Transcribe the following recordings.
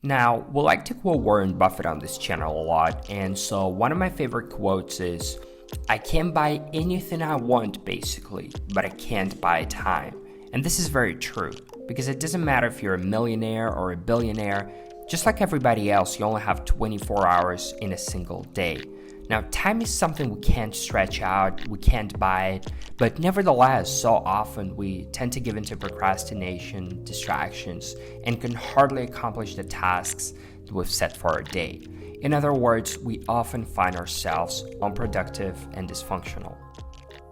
Now, we like to quote Warren Buffett on this channel a lot, and so one of my favorite quotes is, I can buy anything I want basically, but I can't buy time. And this is very true, because it doesn't matter if you're a millionaire or a billionaire, just like everybody else, you only have 24 hours in a single day. Now, time is something we can't stretch out, we can't buy it, but nevertheless, so often we tend to give into procrastination, distractions, and can hardly accomplish the tasks that we've set for our day. In other words, we often find ourselves unproductive and dysfunctional.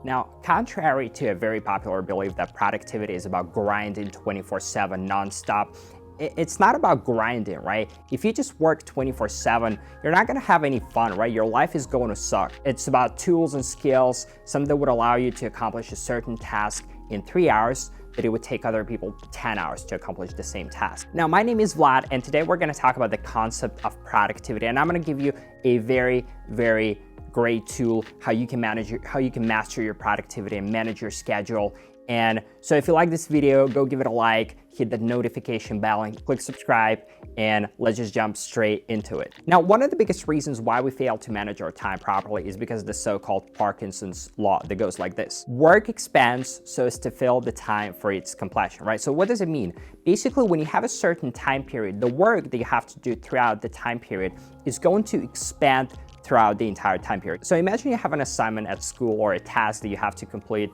Now, contrary to a very popular belief that productivity is about grinding 24/7 nonstop, it's not about grinding, right? If you just work 24/7, you're not gonna have any fun, right? Your life is going to suck. It's about tools and skills, something that would allow you to accomplish a certain task in 3 hours, that it would take other people 10 hours to accomplish the same task. Now, my name is Vlad, and today we're gonna talk about the concept of productivity, and I'm gonna give you a very, very great tool, how you can master your productivity and manage your schedule. And so if you like this video, go give it a like, hit the notification bell and click subscribe, and let's just jump straight into it. Now, one of the biggest reasons why we fail to manage our time properly is because of the so-called Parkinsons Law that goes like this. Work expands so as to fill the time for its completion, right? So what does it mean? Basically, when you have a certain time period, the work that you have to do throughout the time period is going to expand throughout the entire time period. So imagine you have an assignment at school or a task that you have to complete,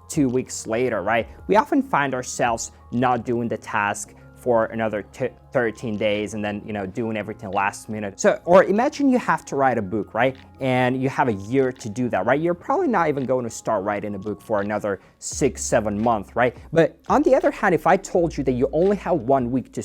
2 weeks later, right? We often find ourselves not doing the task for another 13 days and then, doing everything last minute. So, or imagine you have to write a book, right? And you have a year to do that, right? You're probably not even going to start writing a book for another 6-7 months, right? But on the other hand, if I told you that you only have 1 week to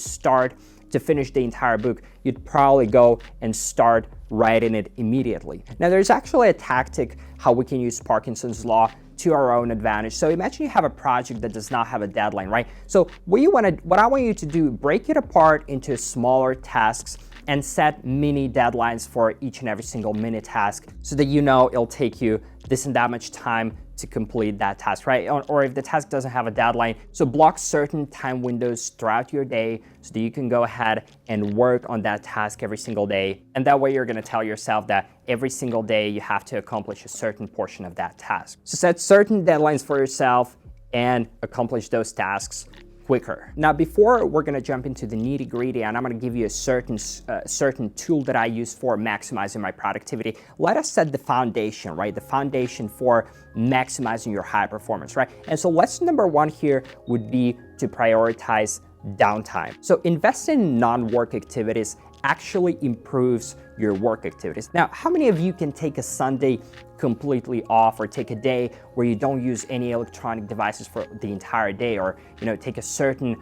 finish the entire book, you'd probably go and start writing it immediately. Now, there's actually a tactic how we can use Parkinson's Law to our own advantage. So imagine you have a project that does not have a deadline, right? So what I want you to do, break it apart into smaller tasks and set mini deadlines for each and every single mini task so that it'll take you this and that much time to complete that task, right? Or if the task doesn't have a deadline, so block certain time windows throughout your day so that you can go ahead and work on that task every single day. And that way you're gonna tell yourself that every single day you have to accomplish a certain portion of that task. So set certain deadlines for yourself and accomplish those tasks quicker. Now, before we're gonna jump into the nitty gritty and I'm gonna give you a certain tool that I use for maximizing my productivity, let us set the foundation, right? The foundation for maximizing your high performance, right? And so lesson number one here would be to prioritize downtime. So investing in non-work activities actually improves your work activities. Now, how many of you can take a Sunday completely off or take a day where you don't use any electronic devices for the entire day, or take a certain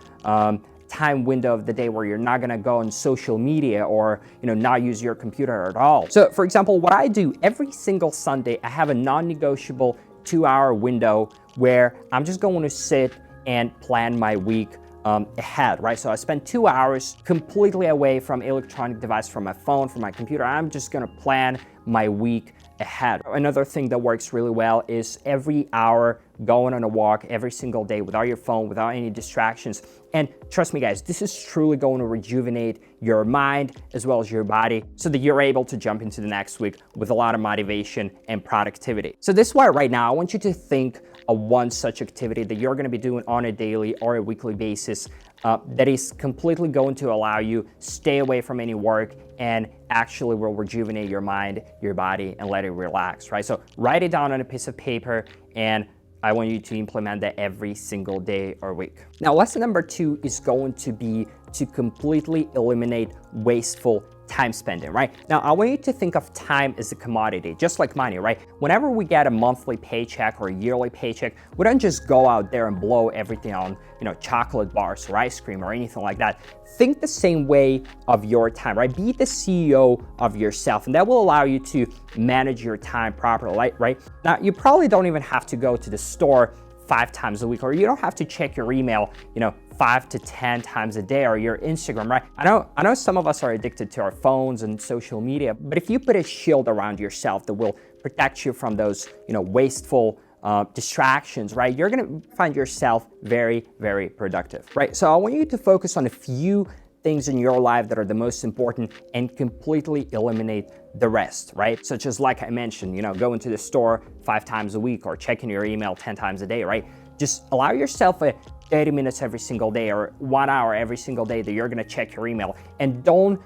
time window of the day where you're not gonna go on social media or not use your computer at all? So for example, what I do every single Sunday, I have a non-negotiable 2-hour window where I'm just going to sit and plan my week ahead, right? So I spend 2 hours completely away from electronic device, from my phone, from my computer. I'm just gonna plan my week ahead. Another thing that works really well is every hour going on a walk every single day without your phone, without any distractions. And trust me guys, this is truly going to rejuvenate your mind as well as your body so that you're able to jump into the next week with a lot of motivation and productivity. So this is why right now I want you to think of one such activity that you're gonna be doing on a daily or a weekly basis that is completely going to allow you stay away from any work and actually will rejuvenate your mind, your body, and let it relax, right? So write it down on a piece of paper, and I want you to implement that every single day or week. Now, lesson number two is going to be to completely eliminate wasteful time spending, right? Now, I want you to think of time as a commodity, just like money, right? Whenever we get a monthly paycheck or a yearly paycheck, we don't just go out there and blow everything on, chocolate bars or ice cream or anything like that. Think the same way of your time, right? Be the CEO of yourself, and that will allow you to manage your time properly, right? Now, you probably don't even have to go to the store 5 times a week, or you don't have to check your email, 5 to 10 times a day, or your Instagram, right? I know some of us are addicted to our phones and social media, but if you put a shield around yourself that will protect you from those, wasteful distractions, right? You're gonna find yourself very, very productive, right? So I want you to focus on a few things in your life that are the most important and completely eliminate the rest, right? Such as, like I mentioned, going to the store 5 times a week or checking your email 10 times a day, right? Just allow yourself a 30 minutes every single day or 1 hour every single day that you're gonna check your email, and don't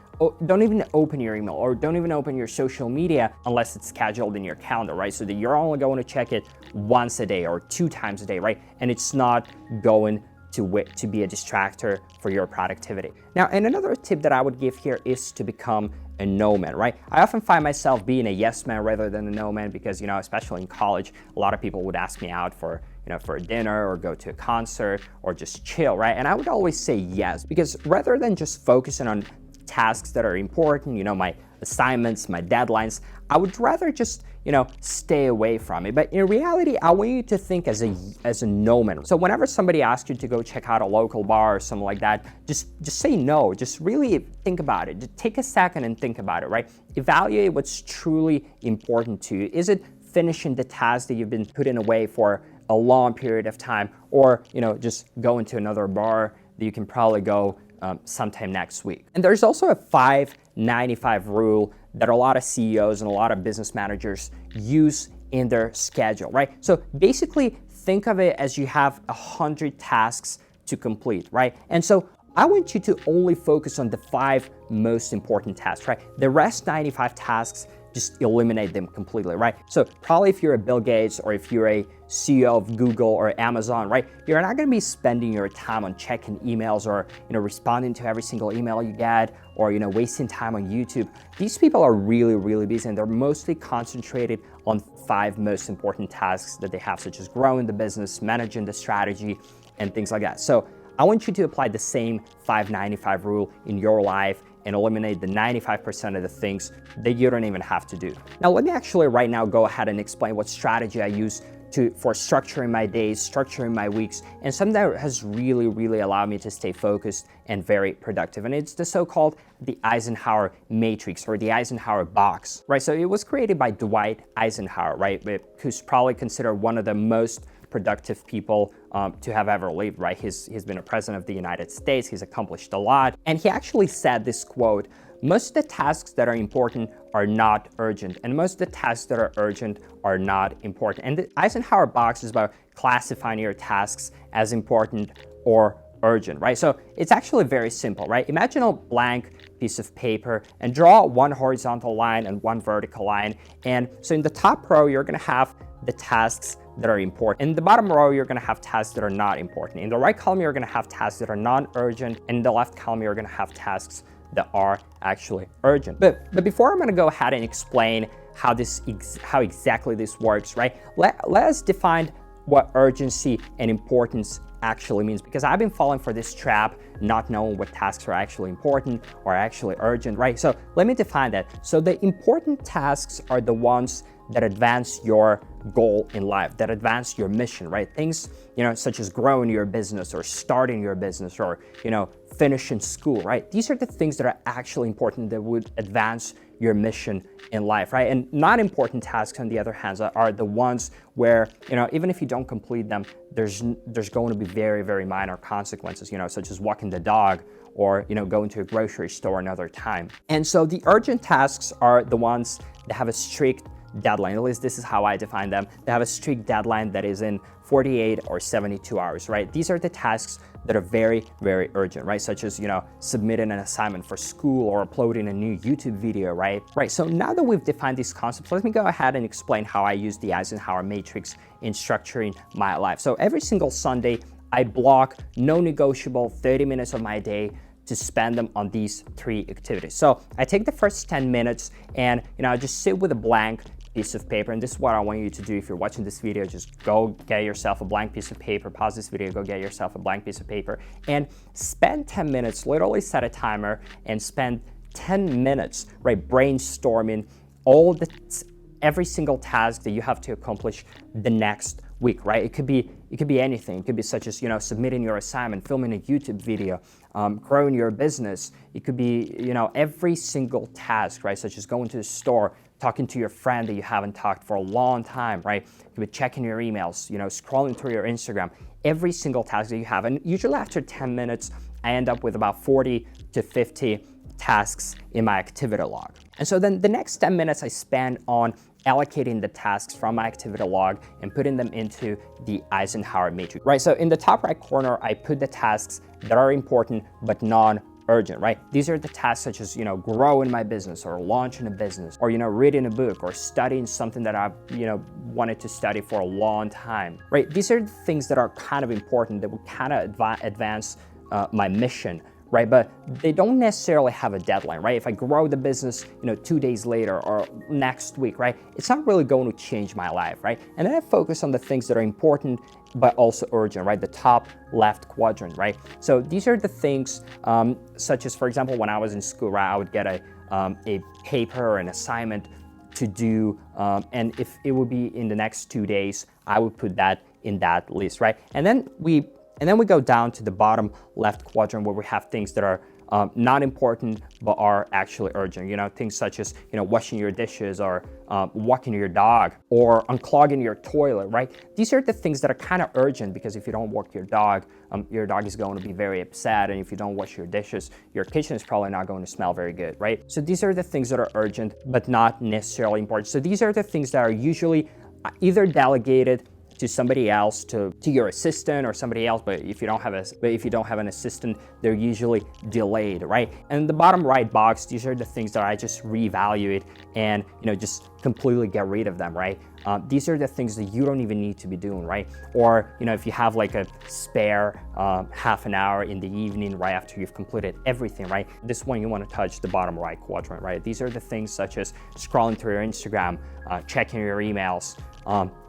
even open your email or don't even open your social media unless it's scheduled in your calendar, right? So that you're only going to check it once a day or 2 times a day, right? And it's not going to be a distractor for your productivity. Now, and another tip that I would give here is to become a nomad, right? I often find myself being a yes man rather than a no man because, especially in college, a lot of people would ask me out for a dinner or go to a concert or just chill, right? And I would always say yes, because rather than just focusing on tasks that are important, my assignments, my deadlines, I would rather just, stay away from it. But in reality, I want you to think as a nomad. So whenever somebody asks you to go check out a local bar or something like that, just say no. Just really think about it. Just take a second and think about it, right? Evaluate what's truly important to you. Is it finishing the task that you've been putting away for a long period of time, or just going to another bar that you can probably go sometime next week? And there's also a 5-95 rule that a lot of CEOs and a lot of business managers use in their schedule, right? So basically, think of it as you have 100 tasks to complete, right? And so I want you to only focus on the 5 most important tasks, right? The rest 95 tasks, just eliminate them completely, right? So probably if you're a Bill Gates or if you're a CEO of Google or Amazon, right, you're not gonna be spending your time on checking emails or responding to every single email you get or wasting time on YouTube. These people are really, really busy, and they're mostly concentrated on 5 most important tasks that they have, such as growing the business, managing the strategy, and things like that. So I want you to apply the same 5-95 rule in your life and eliminate the 95% of the things that you don't even have to do. Now, let me actually right now go ahead and explain what strategy I use for structuring my days, structuring my weeks, and something that has really, really allowed me to stay focused and very productive. And it's the so-called the Eisenhower Matrix or the Eisenhower Box, right? So it was created by Dwight Eisenhower, right? Who's probably considered one of the most productive people to have ever lived, right? He's been a president of the United States. He's accomplished a lot. And he actually said this quote: most of the tasks that are important are not urgent, and most of the tasks that are urgent are not important. And the Eisenhower Box is about classifying your tasks as important or urgent, right? So it's actually very simple, right? Imagine a blank piece of paper and draw one horizontal line and one vertical line. And so in the top row, you're gonna have the tasks that are important. In the bottom row, you're gonna have tasks that are not important. In the right column, you're gonna have tasks that are non-urgent. And in the left column, you're gonna have tasks that are actually urgent. But before I'm gonna go ahead and explain how exactly this works, right? Let us define what urgency and importance actually means, because I've been falling for this trap, not knowing what tasks are actually important or actually urgent, right? So let me define that. So the important tasks are the ones that advance your goal in life, that advance your mission, right? Things, such as growing your business or starting your business or, finishing school, right? These are the things that are actually important that would advance your mission in life, right? And not important tasks, on the other hand, are the ones where, even if you don't complete them, there's going to be very, very minor consequences, such as walking the dog or, going to a grocery store another time. And so the urgent tasks are the ones that have a strict deadline. At least this is how I define them. They have a strict deadline that is in 48 or 72 hours, right? These are the tasks that are very, very urgent, right? Such as, submitting an assignment for school or uploading a new YouTube video, right? Right, so now that we've defined these concepts, let me go ahead and explain how I use the Eisenhower Matrix in structuring my life. So every single Sunday, I block no negotiable 30 minutes of my day to spend them on these 3 activities. So I take the first 10 minutes and, I just sit with a blank piece of paper. And this is what I want you to do. If you're watching this video, just go get yourself a blank piece of paper, pause this video, go get yourself a blank piece of paper, and spend 10 minutes, literally set a timer and spend 10 minutes, right, brainstorming every single task that you have to accomplish the next week, right? It could be anything. It could be such as, submitting your assignment, filming a YouTube video, growing your business. It could be, every single task, right? Such as going to the store, talking to your friend that you haven't talked for a long time, right? You could be checking your emails, scrolling through your Instagram, every single task that you have. And usually after 10 minutes, I end up with about 40 to 50 tasks in my activity log. And so then the next 10 minutes I spend on allocating the tasks from my activity log and putting them into the Eisenhower matrix, right? So in the top right corner, I put the tasks that are important but non-urgent, right? These are the tasks such as, grow in my business or launch in a business or, reading a book or studying something that I've, wanted to study for a long time, right? These are the things that are kind of important that will kind of advance my mission, right? But they don't necessarily have a deadline, right? If I grow the business, 2 days later or next week, right? It's not really going to change my life, right? And then I focus on the things that are important but also urgent, right? The top left quadrant, right? So these are the things such as, for example, when I was in school, right? I would get a paper or an assignment to do, and if it would be in the next 2 days, I would put that in that list, right? And then we go down to the bottom left quadrant where we have things that are not important but are actually urgent. Things such as washing your dishes or walking your dog or unclogging your toilet, right? These are the things that are kind of urgent because if you don't walk your dog is going to be very upset, and if you don't wash your dishes, your kitchen is probably not going to smell very good, right? So these are the things that are urgent but not necessarily important. So these are the things that are usually either delegated to somebody else, to your assistant or somebody else, but if you don't have an assistant, they're usually delayed, right? And the bottom right box, these are the things that I just reevaluate and just completely get rid of them, right? These are the things that you don't even need to be doing, right? Or if you have like a spare half an hour in the evening right after you've completed everything, right? This one you want to touch the bottom right quadrant, right? These are the things such as scrolling through your Instagram, checking your emails,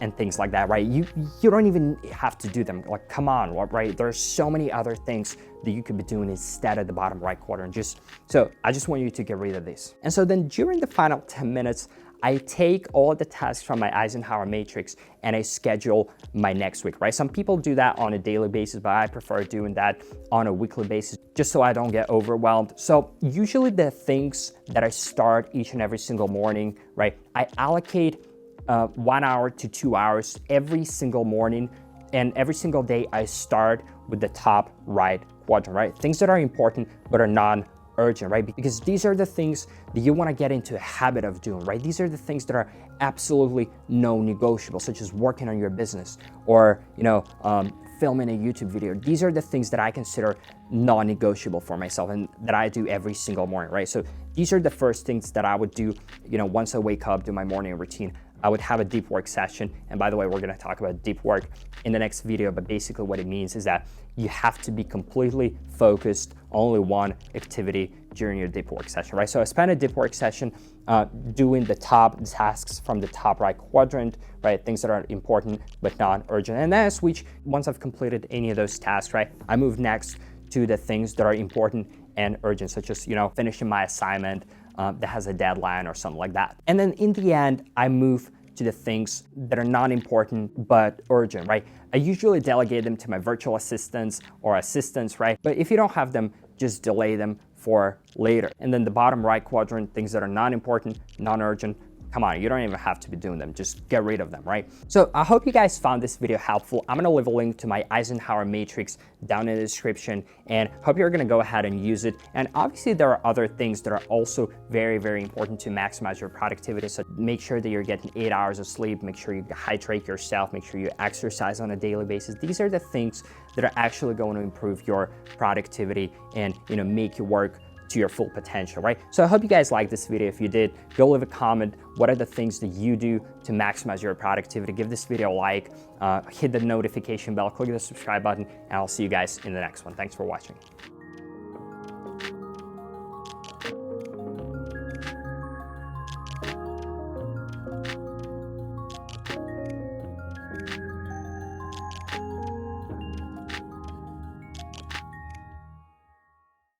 and things like that, right? You don't even have to do them. Like, come on, right? There's so many other things that you could be doing instead of the bottom right quadrant. So I just want you to get rid of this. And so then during the final 10 minutes, I take all of the tasks from my Eisenhower matrix and I schedule my next week, right? Some people do that on a daily basis, but I prefer doing that on a weekly basis just so I don't get overwhelmed. So usually the things that I start each and every single morning, right? I allocate 1 hour to 2 hours every single morning, and every single day I start with the top right quadrant, right? Things that are important but are non-urgent, right? Because these are the things that you want to get into a habit of doing, right? These are the things that are absolutely non-negotiable, such as working on your business or filming a YouTube video. These are the things that I consider non-negotiable for myself and that I do every single morning, right? So these are the first things that I would do, once I wake up, do my morning routine. I would have a deep work session. And by the way, we're gonna talk about deep work in the next video, but basically what it means is that you have to be completely focused on only one activity during your deep work session, right? So I spent a deep work session doing the top tasks from the top right quadrant, right? Things that are important but not urgent. And then I switch, once I've completed any of those tasks, right? I move next to the things that are important and urgent, such as, finishing my assignment that has a deadline or something like that. And then in the end, I move to the things that are not important but urgent, right? I usually delegate them to my virtual assistants or assistants, right? But if you don't have them, just delay them for later. And then the bottom right quadrant, things that are not important, non-urgent, come on, you don't even have to be doing them. Just get rid of them, right? So I hope you guys found this video helpful. I'm gonna leave a link to my Eisenhower matrix down in the description and hope you're gonna go ahead and use it. And obviously there are other things that are also very, very important to maximize your productivity. So make sure that you're getting 8 hours of sleep, make sure you hydrate yourself, make sure you exercise on a daily basis. These are the things that are actually going to improve your productivity and make you work to your full potential, right? So I hope you guys liked this video. If you did, go leave a comment. What are the things that you do to maximize your productivity? Give this video a like, hit the notification bell, click the subscribe button, and I'll see you guys in the next one. Thanks for watching.